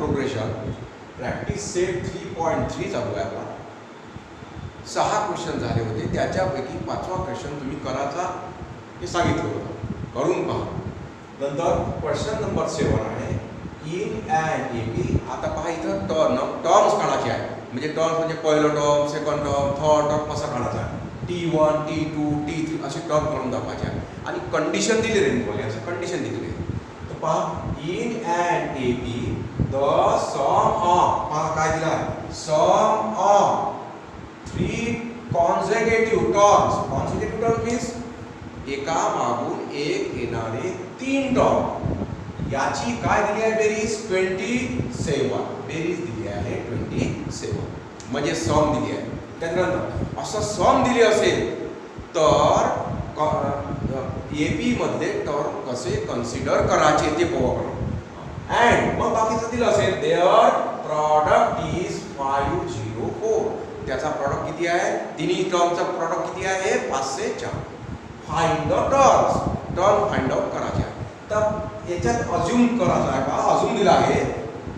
Progression practice set 3.3 चालू आहे आपला. 6 क्वेश्चन झाले होते, त्याच्यापैकी 5वा क्वेश्चन तुम्ही करायचा हे सांगितलं होतं, करून पहा. नंतर क्वेश्चन नंबर 7 आहे इन अँड ए बी. आता पहा इथं टर्म्स काढायचे आहे, म्हणजे टर्म्स म्हणजे पहिलं term, second term, third term असं काढायचं आहे. T1, T2, T3 असे टर्म करून दाखवायचे आहे आणि कंडिशन दिलेले आहे तुम्हाला, असं कंडिशन दिलेले आहे. तर पहा in and A B the sum of, पहा काय दिला आहे, sum of 3 consecutive terms. Consecutive term means एका मागून एक येणारे 3 टर्म, याची काय दिली आहे बेरीज 27. बेरीज दिली आहे 27, म्हणजे सम दिली आहे. त्यानंतर असं सम दिले असेल तर ए बी मधले टर्म कसे कन्सिडर करायचे ते पाहू. अँड मग बाकीचं दिलं असेल देअर प्रॉडक्ट इज 504. त्याचा प्रॉडक्ट किती आहे, तिन्ही टर्मचा प्रॉडक्ट किती आहे 504. Find the terms, term find out करायचे आहे. तर याच्यात अज्यूम करायचं आहे का, अज्यूम दिला आहे,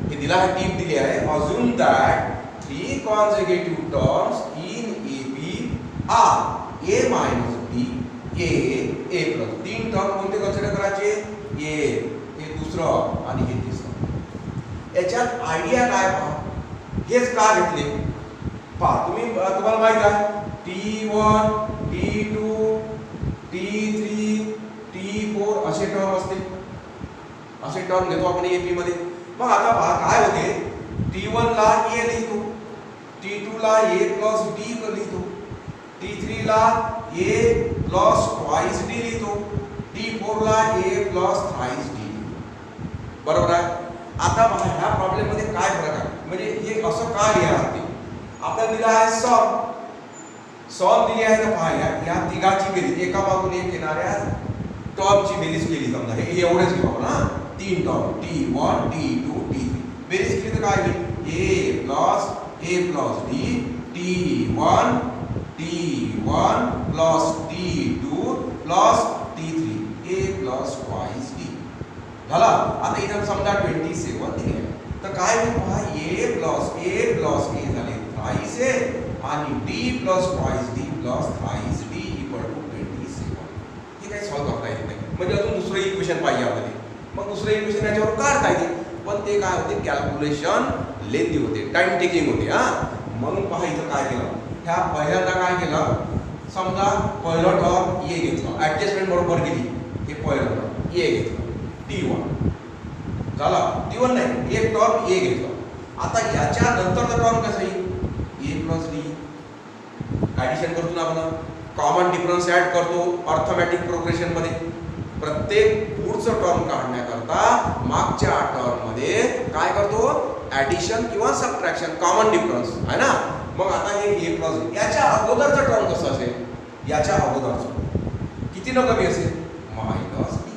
हे दिला आहे, टीप दिली आहे. Assume that 3 consecutive terms in AB are A minus B, A plus. 3 term कोणते कन्सिडर करायचे, हे दुसरं आणि हे तिसरं. याच्यात आयडिया काय पहा, हेच का घेतले पहा. तुम्हाला माहित आहे T1, T2, T3, T4 असे टर्म असते, असे टर्म घेतो आपण एपी मध्ये. मग आता पहा काय होते, T1 ला A लिहितो, T2 ला A प्लस D लिहितो, T3 ला A प्लस ट्वाइस D लिहितो, T4 ला A प्लस थ्राइस D. बरोबर आहे. आता पहा ह्या प्रॉब्लेम मध्ये काय फरक आहे, म्हणजे हे असं का लिहायला लागते. आपल्याला दिला आहे सम दिली आहे. तर पहा या तिघाची बेरीज, एका मागून एक येणाऱ्या टर्मची बेरीज केली. समजा हे एवढेच घेऊ आपण हा, 3 टर्म T1, T2, T3 बेरीज केली तर काय होईल, A plus D, T1 plus T2 plus T3, A plus twice D झाला. आता इथं समजा 27 दिले आहे, तर काय होईल पहा, A प्लस A झाले थ्राइस A आणि D plus twice D plus thrice D equal to 27. हे काही सॉल्व्ह करता येत नाही, म्हणजे अजून दुसरं इक्वेशन पाहिजे आपल्याला. मग दुसरं इक्वेशन याच्यावर काढता येते, पण ते काय होते, कॅल्क्युलेशन लेंदी होते, टाइम टेकिंग होते. म्हणून पहा इथं काय केलं, ह्या पहिल्यांदा काय केलं, समजा पहिलं टर्म A घेतलं, ऍडजस्टमेंट बरोबर गेली, हे पहिलं टर्म A घेतलं, T1 झाला, T1 नाही, एक टर्म A घेतलं. आता याच्या नंतरचा टर्म कसा येईल, A प्लस D. ऍडिशन करतो ना आपण, कॉमन डिफरन्स ऍड करतो अर्थमॅटिक प्रोग्रेशन मध्ये. प्रत्येक पुढचं टर्म काढण्याकरता मागच्या टर्म मध्ये काय करतो, ऍडिशन किंवा सबट्रॅक्शन, कॉमन डिफरन्स आहे ना. मग आता हे A प्लस, याच्या अगोदरचं टर्म कसं असेल, याच्या अगोदरचं किती न कमी असेल, मायनस D.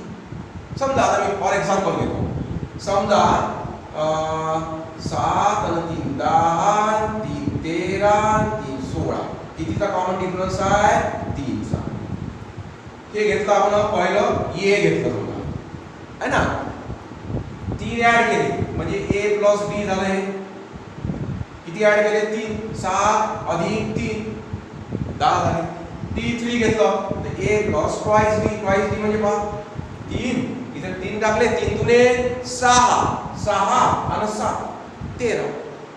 समजा आता मी फॉर एक्झाम्पल घेतो, समजा 7 आणि 3 10, 3 13, 3 16, कितीचा कॉमन डिफरन्स आहे 3चा. हे घेतलं आपण पहिलं A घेतलं समजा आहे ना, 3 ऍड केले म्हणजे A प्लस B झालं. किती ऍड केले, 3, 7 अधिक 3 10 झाले. T3 घेतलं तर A प्लस ट्वाइस D म्हणजे पहा 3, इथे 3 टाकले, 3 दुने 6, 6 आणि 7 13.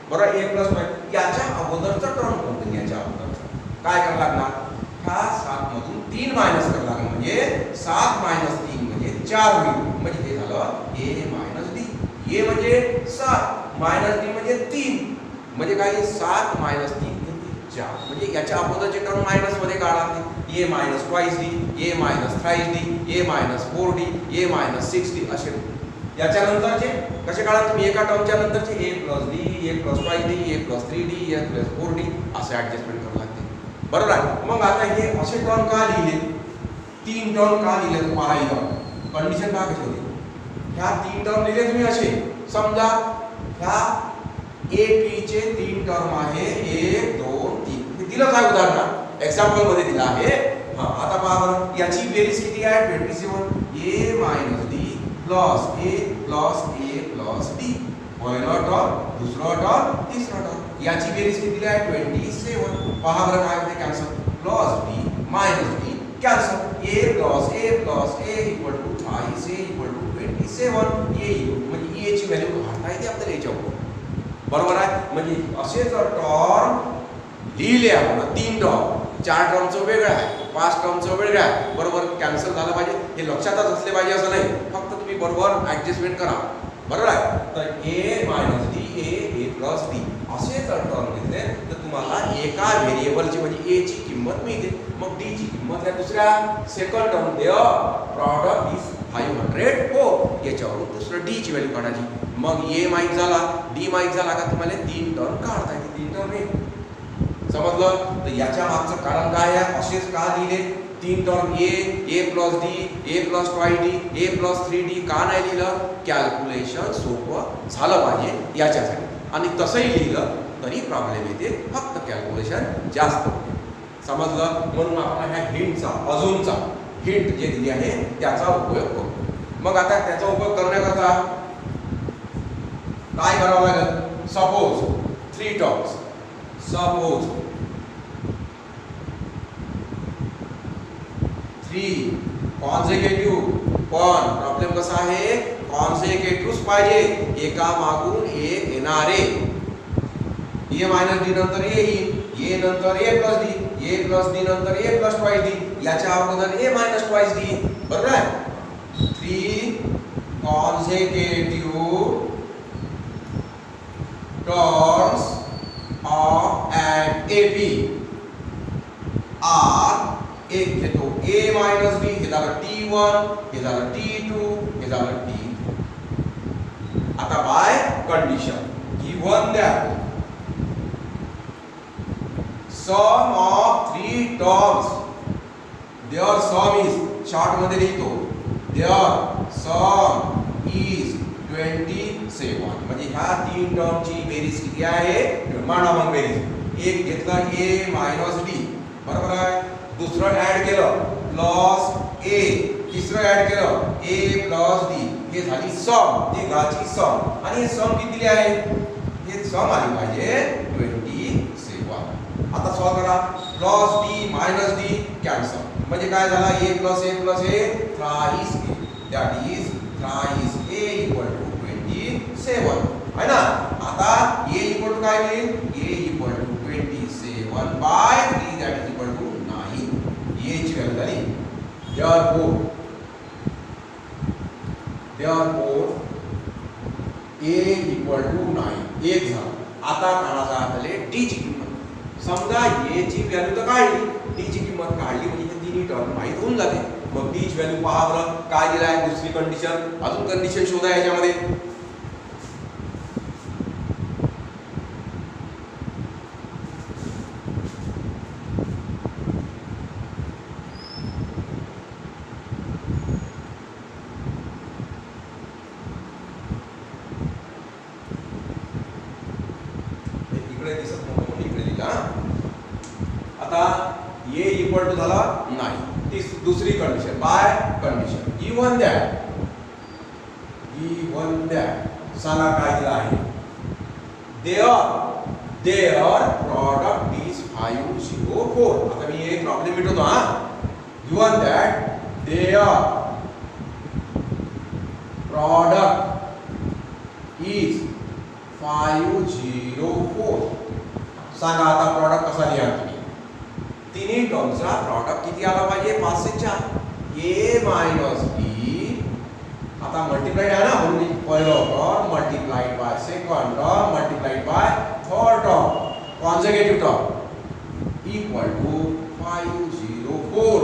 बरोबर, A प्लस ट्वाइस. याच्या अगोदरचं टर्म कोणतं, याच्या अगोदरचं काय करावं लागणार, ह्या 7 मधून 3 मायनस करावं लागेल, म्हणजे 7 मायनस 3 म्हणजे 4 होईल. म्हणजे हे झालं A मायनस D. A म्हणजे 7, मायनस D म्हणजे 3, म्हणजे काय 7 मायनस 3 4. म्हणजे याच्या अगोदरचे टर्म मायनस मध्ये काढा, A minus twice D, A minus thrice D, A minus 4D, A minus 6D असे. याच्या नंतरचे कसे काढा तुम्ही, एका टर्मच्या नंतरचे A plus D, A plus twice D, A plus 3D, A plus 4D असे ऍडजस्टमेंट करावं लागते. बरोबर आहे. मग आता हे असे टर्म का लिहिले, 3 टर्म का लिहिले, पहा इथं कंडिशन का कशी होती. ह्या 3 टर्म लिहिले तुम्ही असे, समजा ह्या AP चे 3 टर्म आहे, 1 2 3. हे दिलं काय उदाहरण एक्झाम्पल मध्ये दिलं आहे. आता पहा बरं, याची बेरीज किती आहे 27. A minus D plus A plus D पहिलं टर्म, दुसरं टर्म, तिसरं टर्म. याची बेरीज किती आहे 27. पहा बरं काय होते cancel. Plus D minus D cancel. A plus A equal to 28, A equal to 27. A म्हणजे ए ची व्हॅल्यू काढता येते आपल्याला याच्यावर. बरोबर आहे. म्हणजे असे जर टर्म लिहिले आपण 3 टर्म, 4 टर्मचं वेगळं आहे, 5 टर्मचं वेगळं आहे, बरोबर कॅन्सल झालं पाहिजे हे लक्षातच असले पाहिजे असं नाही. फक्त तुम्ही बरोबर ऍडजस्टमेंट करा. बरोबर आहे. तर A minus D A plus D असे जर टर्म घेतले तर तुम्हाला एका व्हेरिएबलची म्हणजे ए ची किंमत मिळते. मग डी ची किंमत आहे दुसऱ्या सेकंड टर्म प्रॉडक्ट इज 500 याच्यावरून दुसरं डी ची व्हॅल्यू काढायची. मग ए माहीत झाला, डी माहीत झाला का तुम्हाला 3 टर्म काढता येते. 3 टर्म आहे समजलं. तर याच्या मागचं कारण काय आहे, असेच का लिहिले 3 term A plus D A plus 2डी ए प्लस 3डी का नाही लिहिलं. कॅल्क्युलेशन सोपं झालं पाहिजे याच्यासाठी. आणि तसंही लिहिलं तरी प्रॉब्लेम येते, फक्त कॅल्क्युलेशन जास्त होते. समजलं. म्हणून आपण ह्या हिंटचा अजूनचा हिंट जे दिली आहे त्याचा उपयोग करू. मग आता त्याचा उपयोग करण्याकरता काय करावं लागेल. Suppose 3 terms, suppose 3 कॉन्सेक्युटिव्ह. पण प्रॉब्लेम कसा आहे कॉन्सेक्युटिव्ह पाहिजे, एका मागून एक येणारे. ए मायनस डी नंतर ए येईल, ए नंतर ए plus D, A plus D नंतर ए प्लस 2डी, याच्या अगोदर ए मायनस 2डी. बरोबर आहे. 3 consecutive terms of an AP are एक घेतो a मायनस b, हे झालं t1, हे झालं t2, हे झालं t3. आता by condition given that sum of 3 terms, their sum is, short मध्ये लिहितो, देअर सम इज 27. म्हणजे ह्या 3 टर्मची बेरीज किती आहे, मांडा मग बेरीज. एक घेतला a मायनस d, बरोबर आहे. दुसरं ऍड केलं प्लस a, तिसरं ऍड केलं a प्लस d, हे झाली सम, ते गाची सम. आणि हे सम किती आहे, हे सम आली पाहिजे 27. आता सॉल्व करा. Plus d minus d cancel, म्हणजे काय झाला a plus a plus a thrice a, that is thrice a equal to 27 आहे ना. आता a इक्वल टू काय होईल, a equal to 27 by 3, that is equal to 9. a ची व्हॅल्यू झाली. therefore a इक्वल टू 9 एक झाला. आता काढायचा आपल्याला d ची किंमत. समजा a ची व्हॅल्यू तर काढली, d ची किंमत काढली, म्हणजे हे तिन्ही टर्म माहित होऊन जाते. मग d ची व्हॅल्यू पहा बरं काय दिलं आहे, दुसरी कंडिशन. अजून कंडिशन शोधा याच्यामध्ये. इकडे दिसत नव्हतं, इकडे दिला. आता a इक्वल टू झाला 9. ती दुसरी condition by condition given that सांगा काय दिला आहे, देअर प्रॉडक्ट इज 504. आता मी एक प्रॉब्लेम मिटवतो हा. Given that their product is 504. सांगा आता प्रॉडक्ट कसा लिहा तुम्ही. तिन्ही टर्मचा प्रॉडक्ट किती आला पाहिजे, 5 से 4. a मायनस b, आता मल्टीप्लाइड आहे ना, म्हणून पहिलं term multiplied by second term multiplied by third term consecutive term equal to 504.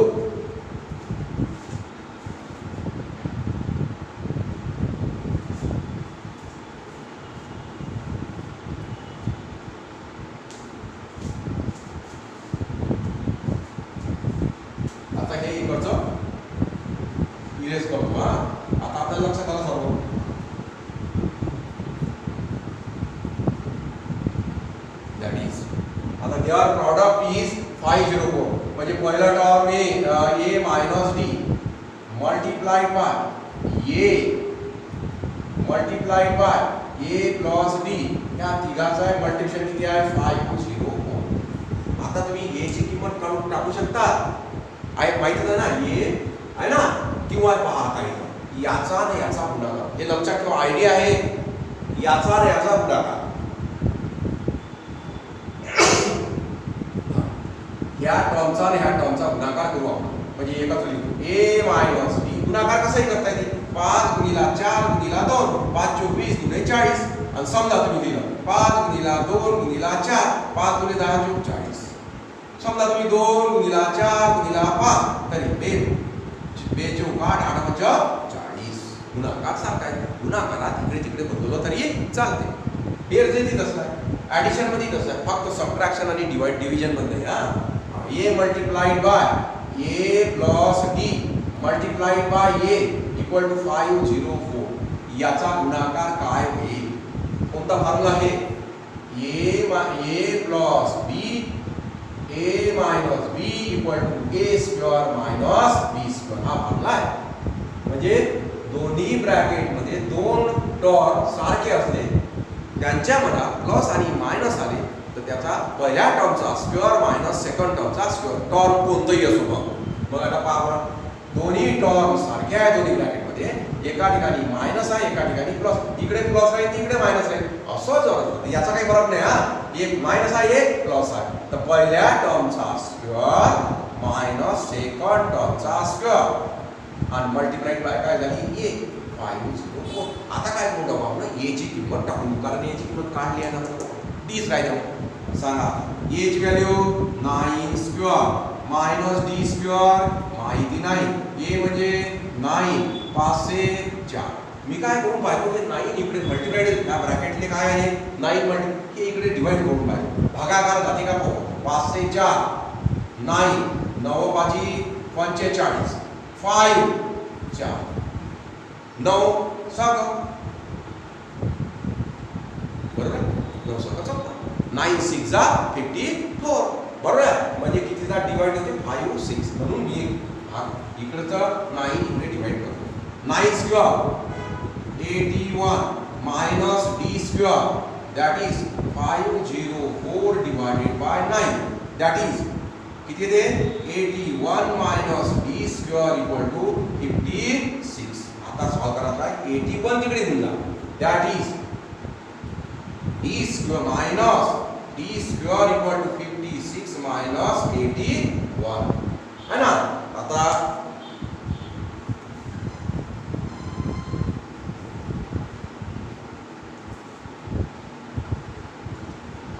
Erase करतो हा. आता आपल्याला लक्षात आलं सर्व. दॅट इज आता देअर प्रॉडक्ट इज 504, म्हणजे पहिला term a minus d multiplied by a multiplied by A plus D या तिघाचा मल्टिप्लिकेशन किती आहे 504. आता तुम्ही ए ची किंमत काढून टाकू शकता. आहे माहिती आहे ना ए आहे ना किंवा पहा काही याचा आणि याचा गुणाकार हे लक्षात ठेवा. आयडिया आहे याचा आणि याचा गुणाकार. या टर्मचा आणि ह्या टर्मचा गुणाकार करू आपण म्हणजे एकत्र लिहू ए मायनस डी. गुणाकार कसाही करता येईल 5 गुणिला 4 गुणिला 2 5 24 गुणे 40 आणि समजा तुम्ही दिलं 5 गुणिला 2 गुणिला 4 5 गुणे 10 40. समजा तुम्ही 2 गुणिला 4 गुणिला 5 तरी 2 चौक 8 8 40. गुणाकार सारखा आहे. गुणाकारात इकडे तिकडे बदललं तरी चालते. बेर जे तसं आहे ऍडिशन मध्ये तसं आहे फक्त सबट्रॅक्शन आणि डिव्हिजन मध्ये. हा A multiplied by A plus D multiplied by A equal to 504. याचा गुणाकार काय होईल? कोणता फॉर्म्युला आहे? A plus B A minus B equal to A square minus B square. हा फॉर्म्युला आहे. म्हणजे दोन्ही ब्रॅकेट मध्ये दोन टर्म सारखे असले त्यांच्या मध्ये प्लस आणि मायनस आले तर त्याचा पहिल्या टर्मचा स्क्वेअर मायनस सेकंड टर्मचा स्क्वेअर. टर्म कोणतंही असो मग आता पहा दोन्ही टर्म सारखे आहे. दोन्ही ब्रॅकेट मध्ये एका ठिकाणी मायनस आहे एका ठिकाणी प्लस. इकडे प्लस आहे तिकडे मायनस आहे असं जर याचा काही फरक नाही. हा एक मायनस आहे एक प्लस आहे तर पहिल्या टर्मचा स्क्वेअर मायनस सेकंड टर्मचा स्क्वेअर आणि मल्टिप्लाइड बाय काय झाली ए 504. आता काय करू आपण ए ची किंमत टाकून कारण ए ची किंमत काढली आहे ना डीच राहिलं. सांगा ए ची value 9 square minus D square माहिती नाही. ए म्हणजे 9 5 से 4. मी काय करून पाहिजे हे 9 इकडे मल्टिप्लाइड या ब्रॅकेटले काय आहे 9 मल्टी हे इकडे डिवाइड करून पाहिजे. भागाकार जाते का पाहू 5 से 4 9 9 5 45 5 4 9 6 बरोबर 9 6 9 6 जा 54 बरोबर आहे. म्हणजे कितीचा डिवाइड होते 5 6 म्हणून मी इकडचं 9 इकडे डिवाइड करतो. 9 square 81 minus D square that is 504 divided by 9 that is किती ते 81 minus D square equal to 56. आता सॉल्व करायचा आहे 81 तिकडे घेऊन जा that is D square minus D square equal to 56 minus 81 है ना. आता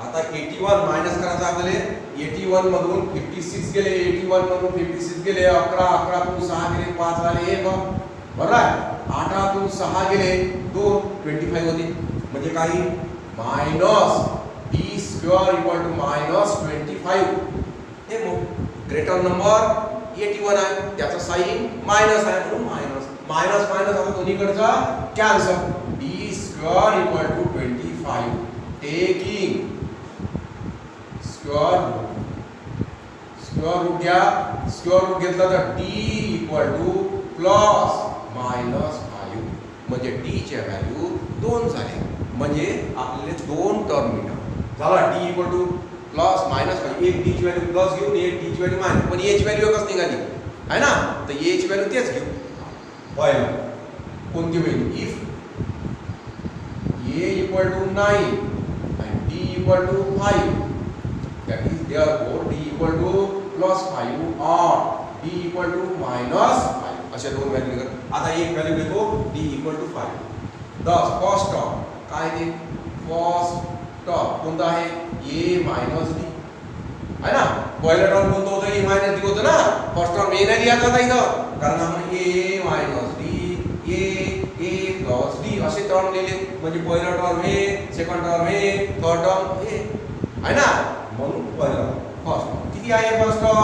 आता 81 मायनस करायचं आपल्याला. 81 मधून 56 गेले 81 मधून 56 गेले 11 11 तून 6 गेले 5 झाले 1 बरोबर आहे. 8 तून 6 गेले 2 25 होते म्हणजे काही minus D square equal to minus 25. हे ग्रेटर नंबर 81 आहे त्याचा साइन मायनस आहे म्हणून मायनस मायनस मायनस आता दोन्हीकडचा cancel. D square equal to 25 taking square root घ्या. स्क्वेअर रूट घेतला तर D equal to plus minus 5 म्हणजे डी च्या व्हॅल्यू 2 झाले. म्हणजे आपल्याला 2 टर्म मिळाला झाला. D equal to plus minus 5 एक डी ची व्हॅल्यू प्लस घेऊन एक डी ची व्हॅल्यू मायनस पण ए ची व्हॅल्यू एकच निघाली आहे ना तर ए ची व्हॅल्यू तेच घेऊ. पहिला कोणती होईल if A equal to 9 and d equal to 5 that is therefore d equal to plus 5 or d equal to minus 5 अशा दोन व्हॅल्यू निघत. आता एक व्हॅल्यू घेतो d equal to 5. thus first term काय ते first term कोणता आहे a minus d आहे ना. पहिला टर्म कोणतं होतं a minus d होतं ना. फर्स्ट टर्म a नाही लिहायचा होता इथं कारण आपण a minus d a plus d असे टर्म लिहिले म्हणजे पहिला टर्म हे सेकंड टर्म हे थर्ड टर्म हे आहे ना. म्हणून पहिला फर्स्ट किती आहे फर्स्ट टर्म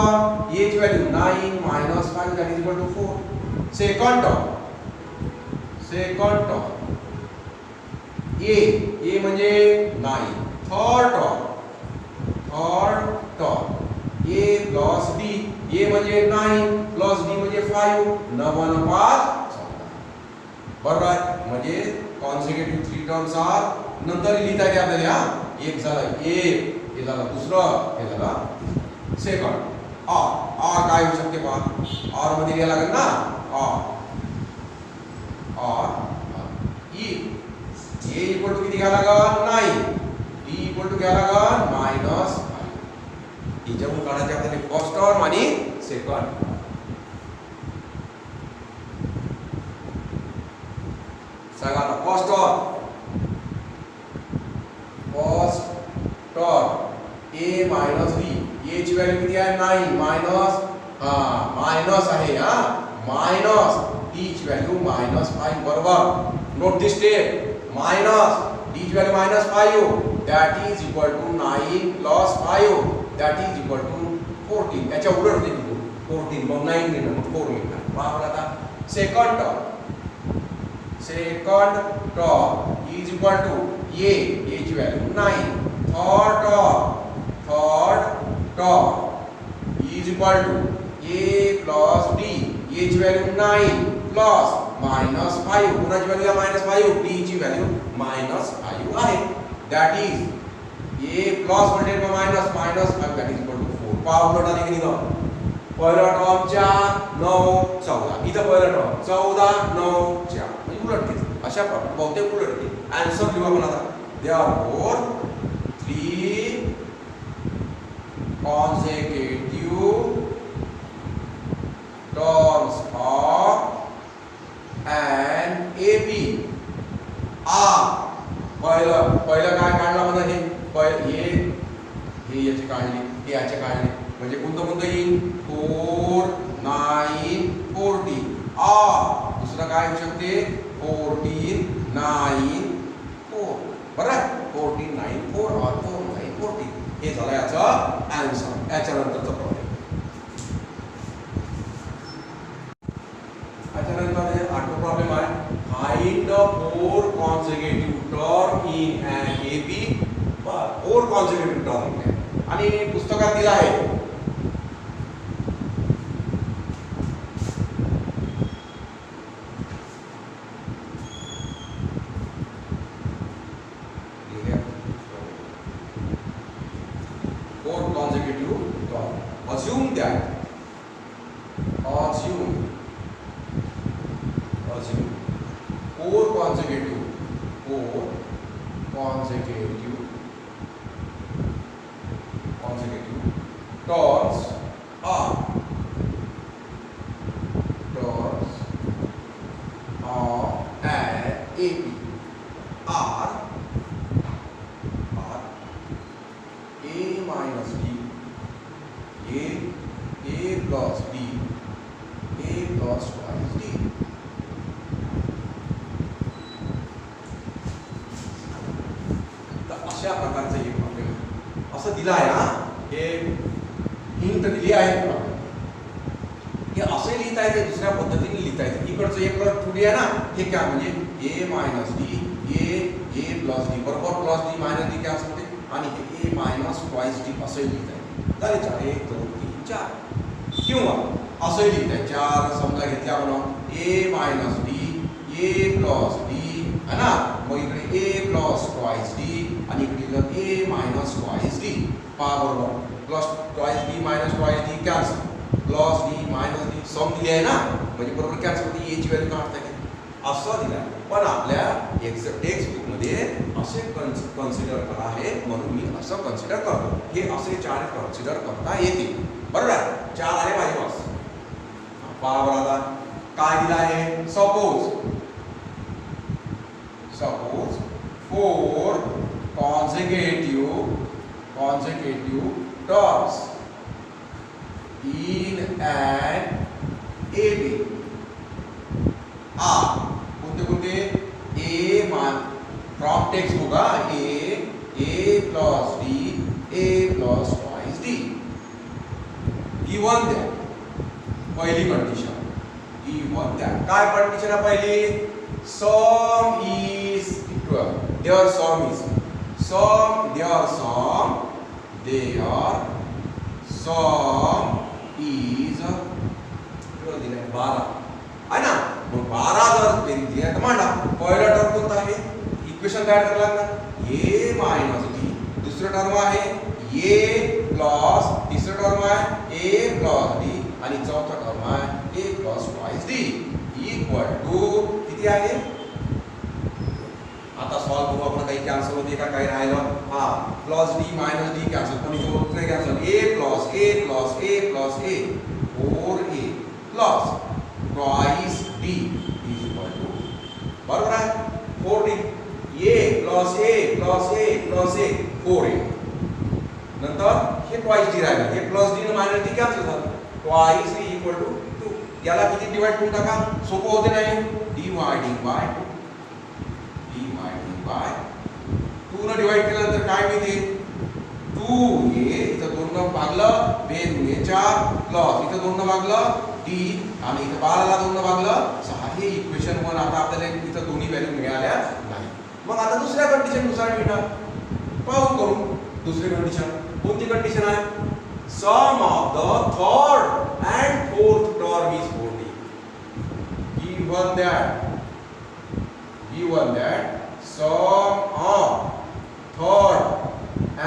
a ची value 9 minus 5 that is equal to 4. Second term a म्हणजे 9. Third term a plus d a म्हणजे 9 plus d म्हणजे 5 9 5 बरोबर आहे. म्हणजे कॉन्सिक्युटिव्ह 3 टर्म्स आर नंतर लिहिता येते आपल्याला. एक झालं एक, हे झालं दुसरं, हे झालं सेकंड. ऑर काय होऊ शकते पहा, ऑर मध्ये लिहायला लागेल ना. ऑर ई ए इक्वल टू किती घ्यायला लागेल 9, डी इक्वल टू घ्यायला लागेल -5. याच्यावरून काढायचे आपल्याला फर्स्ट टर्म आणि सेकंड. सांगा आता first term a minus b, a ची व्हॅल्यू किती आहे 9 मायनस आहे मायनस d ची व्हॅल्यू -5 बरोबर. Note this step minus d ची value -5 that is equal to 9 plus 5 that is equal to 14. त्याच्या उलट होते 14 मग 9 लिहिलं मग 4 लिहिलं. पहा आता second term is equal to a ची value 9. Third term is equal to a plus d, a ची व्हॅल्यू 9 प्लस -5, कोणाची व्हॅल्यू आहे -5, d ची व्हॅल्यू -5 आहे. That is a plus multiplied by -5 that is equal to 4. पहा उलट आले की नाही. पहिला टर्म 4 9 14, इथं पहिला टर्म 14 9 4 म्हणजे उलट केली. अशा प्रकारे बहुतेक उलट केली. आन्सर लिहू आपण आता. Therefore 3 consecutive terms of an AP are पहिलं काय काढलं म्हणा हे याचे काढले, हे याचे काढले म्हणजे कोणतं येईल 4 9 14. दुसरं काय होऊ शकते 14 9 4 बरं. 14 9 4 और 4 9 14 हे झालं याचं आन्सर. याच्यानंतरचा प्रॉब्लेम. याच्यानंतर 8वा प्रॉब्लेम आहे find the 4 consecutive term in an AP. 4 consecutive term आणि पुस्तकात दिला आहे assume 4 consecutive terms of an AP are a minus d, a plus b, a plus twice d. तर अशा प्रकारचं एक प्रॉब्लेम असं दिलं आहे ना. हे हिंट दिली आहे. हे असे लिहिता येते, दुसऱ्या पद्धतीने लिहिता येते. इकडचं एक टू आहे ना, हे काय म्हणजे a minus D, a plus D बरोबर प्लस डी मायनस डी काय असते आणि हे a मायनस ट्वाइस डी असे लिहिता येते. झाले 4 1 2 3 4 किंवा असे लिहिता येते 4 समजा घेतले आपण a minus D, a plus D है ना. मग इकडे a प्लस ट्वाइस डी आणि इकडे लिहिलं a मायनस ट्वाइस डी. पहा बरोबर plus twice D minus twice D cancel, plus D minus D sum दिली आहे ना म्हणजे बरोबर कॅन्सल होते. a ची व्हॅल्यू काढता येते असं दिलं आहे. पण आपल्या टेक्स्ट बुक मध्ये असे कन्सिडर करा आहे म्हणून मी असं कन्सिडर करतो. हे असे 4 कन्सिडर करता येते. बरोबर आहे. 4 आले माझे पास. पहा बरं आता काय दिलं आहे. Suppose 4 consecutive terms in an AB are कोणते A from textbook A plus D, A plus twice D. Given that पहिली कंडिशन, given that काय कंडिशन आहे पहिली. sum is equal, their sum is दिलं 12 आहे ना. मग 12 जर बेरीज दिली तर म्हणा पहिला टर्म कोणता आहे इक्वेशन तयार करायला लागणार. ए मायनस डी दुसरं टर्म आहे ए प्लस तिसरं टर्म आहे ए प्लस डी आणि चौथा टर्म आहे A plus twice D equal to किती आहे. आता सॉल्व करू आपण. काही कॅन्सल होते का काही राहिलं. हा plus D minus D cancel कोणी होत नाही cancel. A plus A plus A plus A 4a plus twice D is equal to बरोबर आहे 4d. A plus A plus A plus A 4a नंतर हे ट्वाइस डी राहिलं. हे plus D आणि मायनस डी कॅन्सल झालं. Twice D equal to 2. याला किती डिवाइड करून टाका. सोपं होते नाही. डिवाइडिंग बाय 2 बाय 2 ने डिवाइड केल्यानंतर काय मिळते 2a इथं 2 ने भागलं 2 गुणिले 4 प्लस इथं 2 ने भागलं d आणि इथं 12 ला 2 ने भागलं 6. हे इक्वेशन 1 आता आपल्याला इथं दोन्ही व्हॅल्यू मिळाल्या नाही. मग आता दुसऱ्या कंडिशन नुसार मिळणार. पाहू करू दुसरी कंडिशन. कोणती कंडिशन आहे. Sum of the third and fourth term is 40. given that sum of third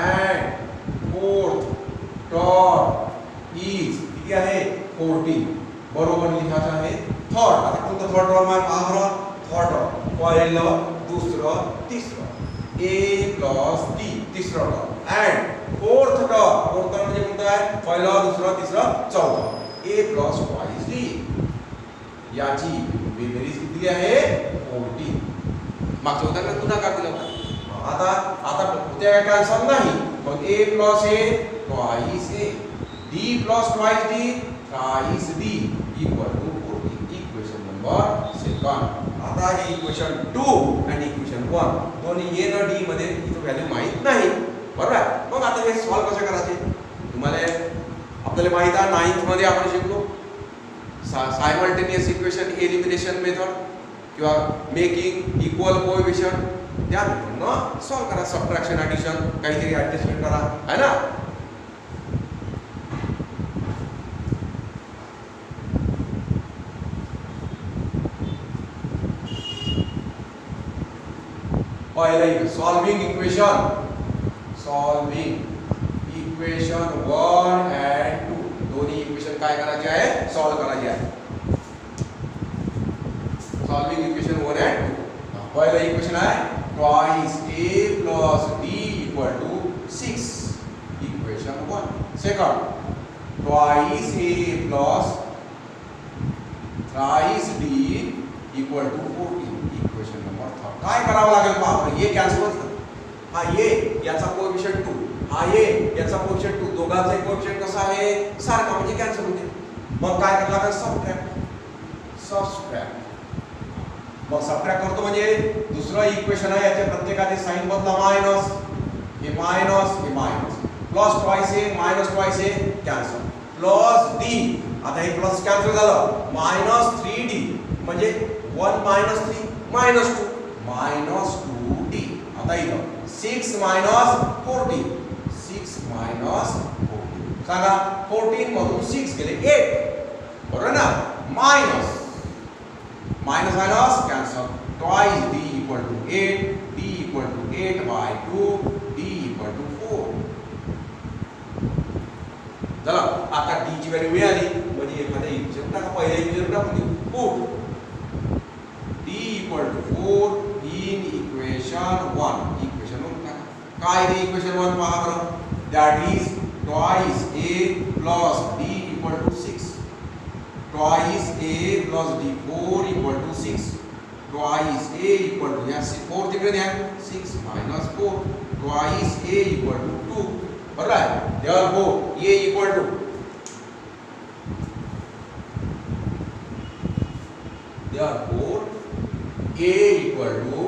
and fourth term is किती आहे 40. बरोबर लिहायचं आहे थर्ड. आता कोणतं थर्ड टर्म आहे पहा बरं. थर्ड टर्म पहिलं दुसरं तिसरं a प्लस d तिसरं टर्म अँड फोर्थ टर्म म्हणजे कोणतं आहे पहिलं दुसरं तिसरं चौथं a प्लस ट्वाइस d. याची बेरीज किती आहे 40. मागच्या उदाहरणात गुणाकार दिला होता. आता त्या कॅन्सल नाही. मग a plus a twice a d plus twice d thrice d equal to 40. Equation number second. आता हे इक्वेशन 2 आणि इक्वेशन 1 दोन्ही a आणि d मध्ये इथे व्हॅल्यू माहित नाही. बरोबर आहे. मग आता हे सॉल्व कसे करायचे तुम्हाला आपल्याला माहित आहे 9th मध्ये आपण शिकलो सायमल्टेनियस इक्वेशन एलिमिनेशन मेथड किंवा मेकिंग इक्वल कोएफिशिएंट. त्या मेथडनं सॉल्व करा. सबट्रॅक्शन ॲडिशन काहीतरी ॲडजस्टमेंट करा है ना. पहिले सॉल्विंग इक्वेशन 1 and 2 दोन्ही इक्वेशन काय करायचे आहे सॉल्व करायचे आहे. Solving equation 1 and 2. पहिलं इक्वेशन आहे twice a plus d equal to 6. Equation 1. Second twice a plus thrice d equal to 14. Equation number 3. काय करावं लागेल पहा. ये कॅन्सल होतं. हा ये याचा कोएफिशिएंट 2 हा ये याचा कोएफिशिएंट 2 दोघांचा कोएफिशिएंट कसा आहे सारखा म्हणजे कॅन्सल होते. मग काय करावं लागेल सबट्रॅक्ट. मग सबट्रॅक्ट करतो म्हणजे दुसरं इक्वेशन आहे याच्या प्रत्येकाचे साइन बदला मायनस. हे minus plus twice a minus twice a cancel plus d. आता हे प्लस कॅन्सल झालं मायनस 3d म्हणजे 1 मायनस 3 मायनस 2 मायनस 2d. आता इथं 6 मायनस 40 सांगा 14 मधून 6 गेले 8 बरोबर ना. Minus cancel twice d equal to 8 d equal to 8 by 2 d equal to 4. चला आता d ची व्हॅल्यू मिळाली म्हणजे एखाद्या इक्वेशन टाका. पहिल्या इक्वेशन टाकून देऊ put d equal to 4 in equation 1. Equation 1 टाका. काय रे इक्वेशन 1 पहा बरं. That is twice a plus d equal to 6. Twice a plus d 4 equal to 6. Twice a equal to या 4 तिकडे द्या 6 minus 4 twice a equal to 2. बरोबर आहे. Therefore a equal to a equal to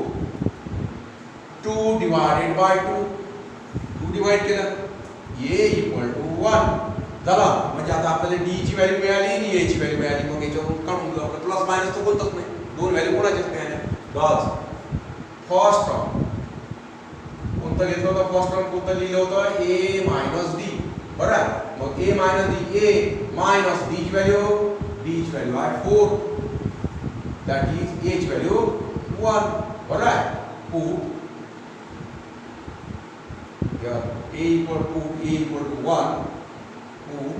2 divided by 2. 2 divide केलं a equal to 1 झाला. म्हणजे आता आपल्याला d ची व्हॅल्यू मिळाली आणि a ची व्हॅल्यू मिळाली. मग याच्यावरून काढून घेऊ आपण. प्लस मायनस तर कोणतंच नाही. दोन व्हॅल्यू कोणाच्याच मिळाल्या. बस फर्स्ट टर्म कोणतं घेतलं होतं. फर्स्ट टर्म कोणतं लिहिलं होतं a मायनस d. बरोबर. मग a minus d a minus d ची व्हॅल्यू आहे 4. दॅट इज a ची व्हॅल्यू 1. बरोबर. Put here a equal to 1, put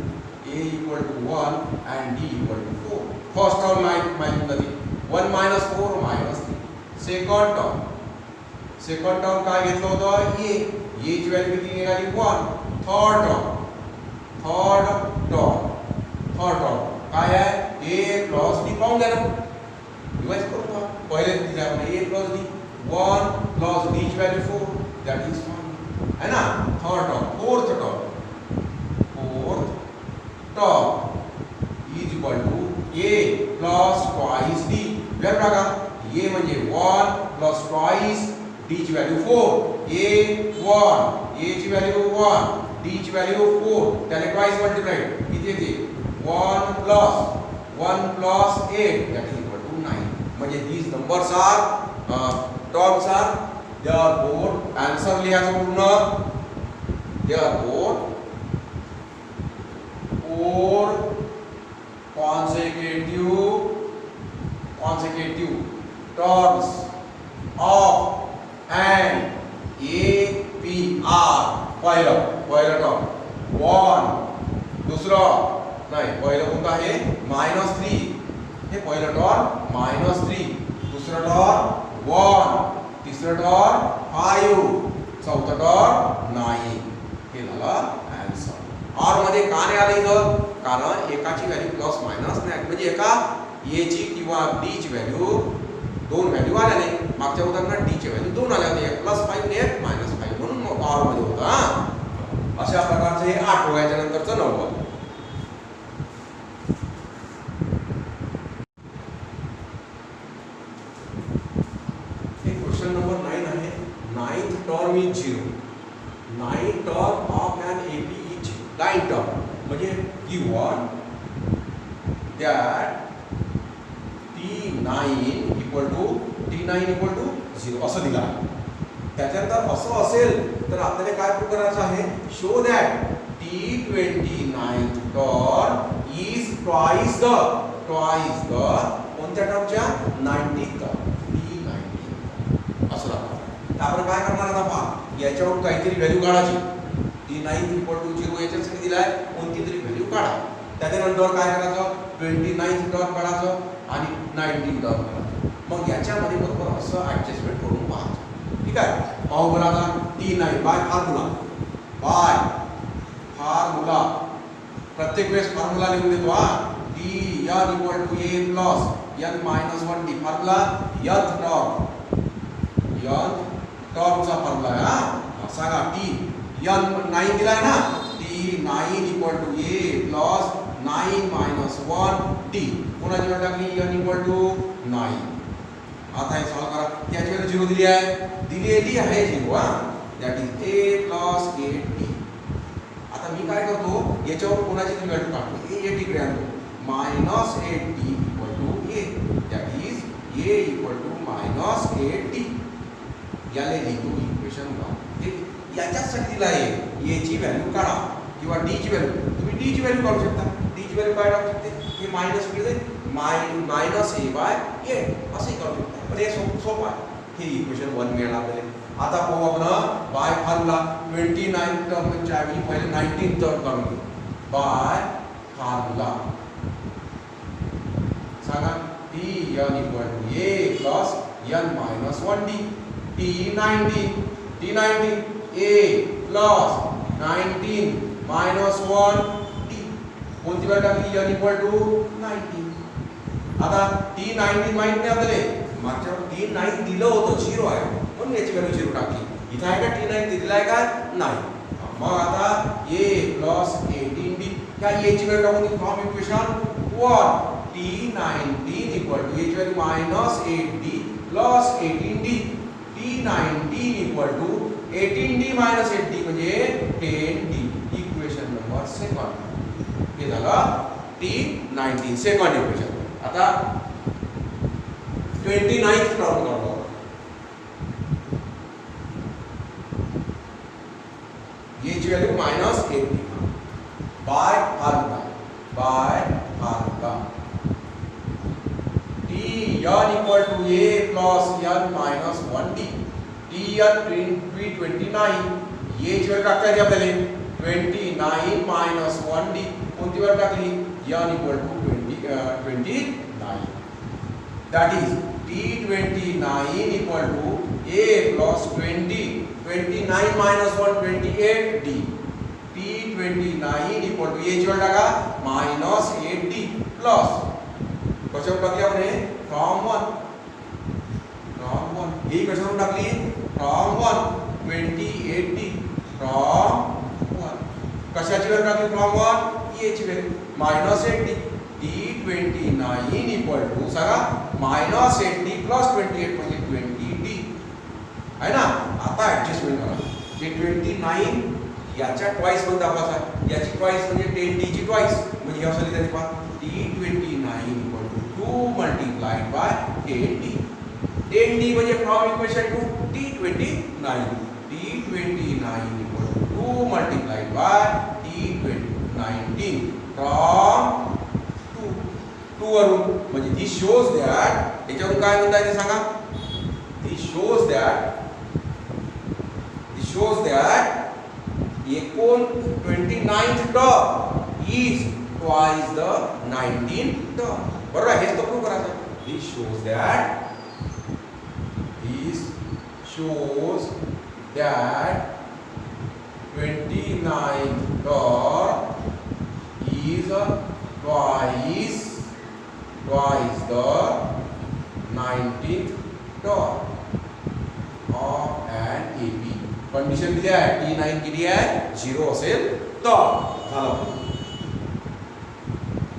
a equal to 1 and d equal to 4. First term माहिती नदी 1 minus 4 minus 3. सेकंड टर्म काय घेतलं होतं a ची व्हॅल्यू किती निघाली 1. थर्ड टर्म काय आहे a प्लस d पाहून घ्या ना रिवाइज करू का पहिले दिले आपण a plus d 1 plus d ची व्हॅल्यू 4 दॅट इज 1 है ना. Third term fourth term is equal to a plus twice d. Value टाका a म्हणजे 1 प्लस ट्वाइस d ची व्हॅल्यू 4 a ची व्हॅल्यू 1 d ची व्हॅल्यू 4 त्याने ट्वाइस मल्टिप्लाइड किती येते 1 plus 8 that is equal to 9. म्हणजे these numbers are terms are therefore answer लिहायचं पूर्ण therefore 4 consecutive terms of an APR. पहिलं टर्म 1 दुसरं नाही पहिलं कोणतं आहे -3 हे पहिलं टर्म -3 दुसरं टर्म 1 तिसरं टर्म 5 चौथं टर्म 9 हे झालं आन्सर. आर मध्ये का नाही आलं इथं कारण एकाची व्हॅल्यू प्लस मायनस नाही म्हणजे एका ए ची किंवा डी ची व्हॅल्यू दोन व्हॅल्यू आल्या नाही. मागच्या उदाहरणात डी ची व्हॅल्यू 2 आल्या होत्या एक +5 आणि एक -5 म्हणून आर मध्ये होता. अशा प्रकारचे हे 8 व्हायच्या नंतरचं 9. क्वेश्चन नंबर 9 आहे. 9th term is 0. 9th term of an AP is 9 term म्हणजे given that T9 equal to 0 असं दिलं आहे. त्याच्यानंतर असं असेल तर आपल्याला काय प्रूव्ह करायचं आहे show that T29th term is twice the कोणत्या टर्मच्या 19th term T19 असं दाखवा. तर आपण काय करणार आता पहा याच्यावर काहीतरी व्हॅल्यू काढायची. T9 equal to 0 याच्यासाठी दिलाय कोणती तरी व्हॅल्यू काढा. त्याच्यानंतर काय करायचं 29th टर्म काढायचं आणि 19th टर्म काढायचं. मग याच्यामध्ये बरोबर असं ऍडजस्टमेंट करून पाहायचं. ठीक आहे पाहू बरं आता T9 बाय फॉर्म्युला प्रत्येक वेळेस फॉर्म्युला लिहून देतो हा Tn equal to a plus n minus 1d formula टर्मचा फॉर्म्युला आहे हा. सांगा T9 दिलाय ना T9 equal to a plus 9 minus 1d कोणाची व्हॅल्यू टाकली n equal to 9. आता हे सॉल्व करा. त्याची व्हॅल्यू 0 दिली आहे 0 हा that is a plus 8d. आता मी काय करतो याच्यावर कोणाची तरी व्हॅल्यू काढतो a 8d कडे आणतो -8d equal to a that is a equal to -8d. याला लिहितो इक्वेशन 1. याच्यासाठी दिला आहे a ची व्हॅल्यू काढा किंवा d ची व्हॅल्यू तुम्ही d ची व्हॅल्यू काढू शकता. d ची व्हॅल्यू काय टाकू शकते हे मायनस कडे -a/8 असे करू शकता. पण हे सोपं आहे. हे इक्वेशन 1 मिळालं आपल्याला. आता पाहू आपण बाय फॉर्म्युला 29 टर्मच्या ऐवजी पहिले 19 टर्म काढून घेऊ. बाय फॉर्म्युला सांगा Tn equal to a plus n minus 1d T19 a plus 19 minus 1d कोणती व्हॅल्यू टाकली n equal to 19. आता T19 माहित नाही आपल्याला मागच्या T9 दिलं होतं 0 आहे म्हणून याची व्हॅल्यू 0 टाकली. इथं आहे का T9 दिलाय का नाही. मग आता a plus 18d या a ची व्हॅल्यू टाकून form equation 1 T19 equal to a ची value -8d plus 18d T19 equal to 18d minus 8d म्हणजे 10d. इक्वेशन नंबर 2 हे झालं T19 सेकंड इक्वेशन. आता 29th टर्म काढू. याची value -8d by formula Tn equal to a plus n minus 1d Tn T29 एची value टाकता येते आपल्याला 29 मायनस 1d कोणती व्हॅल्यू टाकली n equal to 29 that is t29 equal to a plus 29 minus 1 28d t29 equal to एची value टाका minus 8d plus कशावर टाकली आपण फ्रॉम 1 ही कशावर टाकली फ्रॉम 1 28d फ्रॉम 1 कशाची व्हॅल्यू टाकली फ्रॉम 1 एची value minus 8d t29 equal to सांगा मायनस 8d प्लस 28 म्हणजे 20d आहे ना. आता ऍडजस्टमेंट करा हे 29 याच्या ट्वाइस मध्ये दाखवायचा याची ट्वाइस म्हणजे 10d ची ट्वाइस म्हणजे हे असं लिहायचं पहा t29 equal to 2 multiplied bye 10d 10d म्हणजे from equation two t29 equal to 2 multiplied by t19 from 2 वरून म्हणजे धी शोज दॅट याच्यावरून काय म्हणताय ते सांगा धी shows that 29th term is twice the 19th term. बरोबर हेच तर प्रूव्ह करायचं. This shows that 29th term is twice the 19th term of an AB. Condition किती आहे t9 किती आहे 0 असेल तर झालं.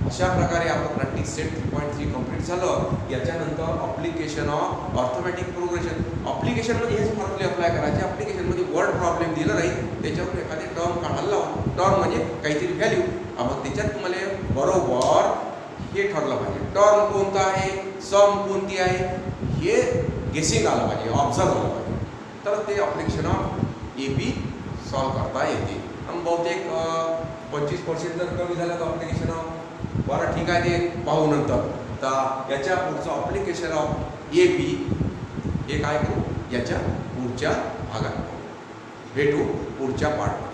अशा प्रकारे आपलं प्रॅक्टिस सेट 3.3 कंप्लीट झालं. याच्यानंतर application of arithmetic progression. Application मध्ये हेच फॉर्म्युले अप्लाय करायचे. अप्लिकेशन मध्ये वर्ड प्रॉब्लेम दिलं राहील त्याच्यावर एखादी टर्म काढायला लावा. टर्म म्हणजे काहीतरी व्हॅल्यू मग त्याच्यात तुम्हाला बरोबर हे ठरलं पाहिजे टर्म कोणता आहे सम कोणती आहे हे गेसिंग आलं पाहिजे ऑब्झर्व आलं पाहिजे तर ते अप्लिकेशन ऑफ AB सॉल्व करता येते. आणि बहुतेक 25% जर कमी झालं तर अप्लिकेशन ऑफ बरं ठीक आहे ते पाहू नंतर. तर याच्या पुढचं अप्लिकेशन ऑफ AB हे काय करू याच्या पुढच्या भागात भेटू पुढच्या पार्टमध्ये.